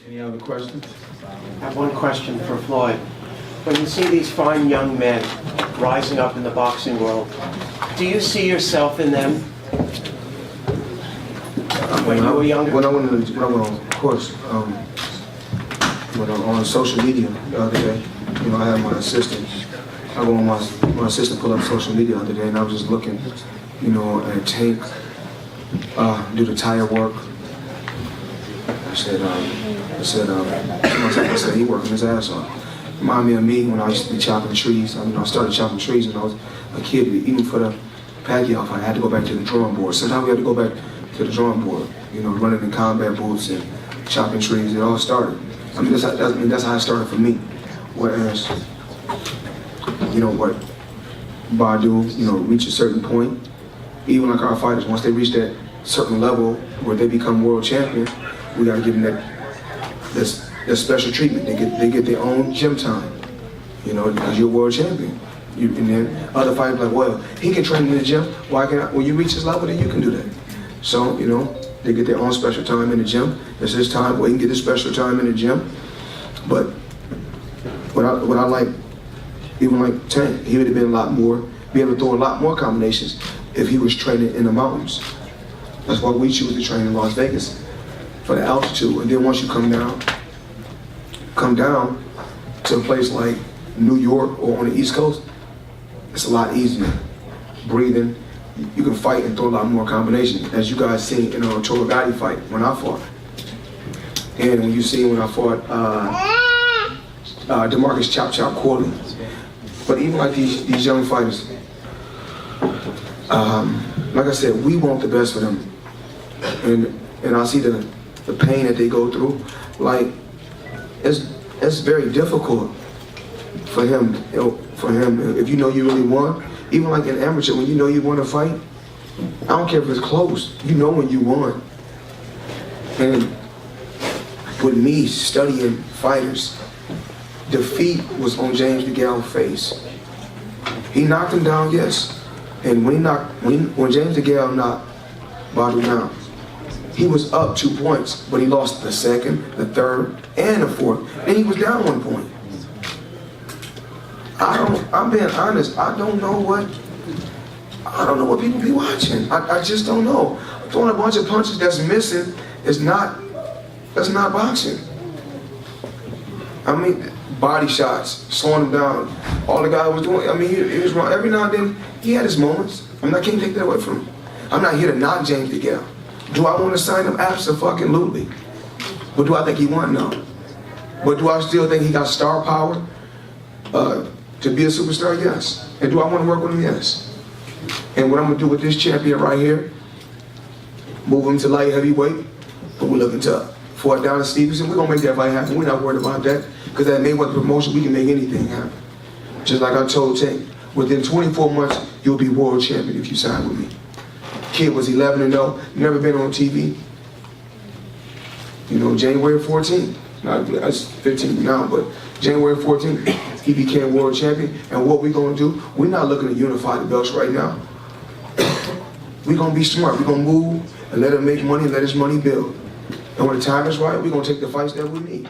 Any other questions? I have one question for Floyd. When you see these fine young men rising up in the boxing world, do you see yourself in them when you were younger? When I went on course, on social media the other day, I had my assistant. I go on my assistant pull up social media the other day, and I was just looking, at Tank do the tire work. I said, he working his ass off. Remind me of me when I used to be chopping trees. I started chopping trees when I was a kid. Even for the Pacquiao fight, I had to go back to the drawing board. Sometimes we had to go back to the drawing board, running in combat boots and chopping trees. It all started. That's how it started for me. Whereas, what Badu, reach a certain point, even like our fighters, once they reach that certain level where they become world champion, we got to give them that special treatment. They get their own gym time, because you're a world champion. And then other fighters like, well, he can train in the gym. Why can't I? When you reach his level, then you can do that. So, they get their own special time in the gym. It's his time where he can get his special time in the gym. But what I like, even like Tank, he would have been be able to throw a lot more combinations if he was training in the mountains. That's why we choose to train in Las Vegas, for the altitude. And then once you come down to a place like New York or on the East Coast, it's a lot easier. Breathing, you can fight and throw a lot more combinations, as you guys seen in a Toro Gotti fight when I fought. And when you see when I fought DeMarcus Chop Chop Corley. But even like these young fighters, like I said, we want the best for them. And I see the pain that they go through. Like, it's very difficult for him, if you really won. Even like in amateur, when you won a fight, I don't care if it's close, when you won. And with me studying fighters, defeat was on James Degale's face. He knocked him down, yes. And when James Degale knocked Badu down, he was up 2 points, but he lost the second, the third, and the fourth. And he was down 1 point. I'm being honest, I don't know what people be watching. I just don't know. Throwing a bunch of punches that's missing that's not boxing. Body shots, slowing him down. All the guy was doing, he was wrong. Every now and then, he had his moments. I can't take that away from him. I'm not here to knock James Degale. Do I want to sign him? Absolutely. But do I think he won? No. But do I still think he got star power to be a superstar? Yes. And do I want to work with him? Yes. And what I'm going to do with this champion right here, move him to light heavyweight, and we're looking to for down to Stevenson. We're going to make that fight happen. We're not worried about that. Because that Mayweather promotion, we can make anything happen. Just like I told Tank, within 24 months, you'll be world champion if you sign with me. Kid was 11-0, never been on TV. January 14th, that's 15 now, but January 14th, he became world champion. And what we're gonna do, we're not looking to unify the belts right now. We're gonna be smart, we're gonna move and let him make money, let his money build. And when the time is right, we're gonna take the fights that we need.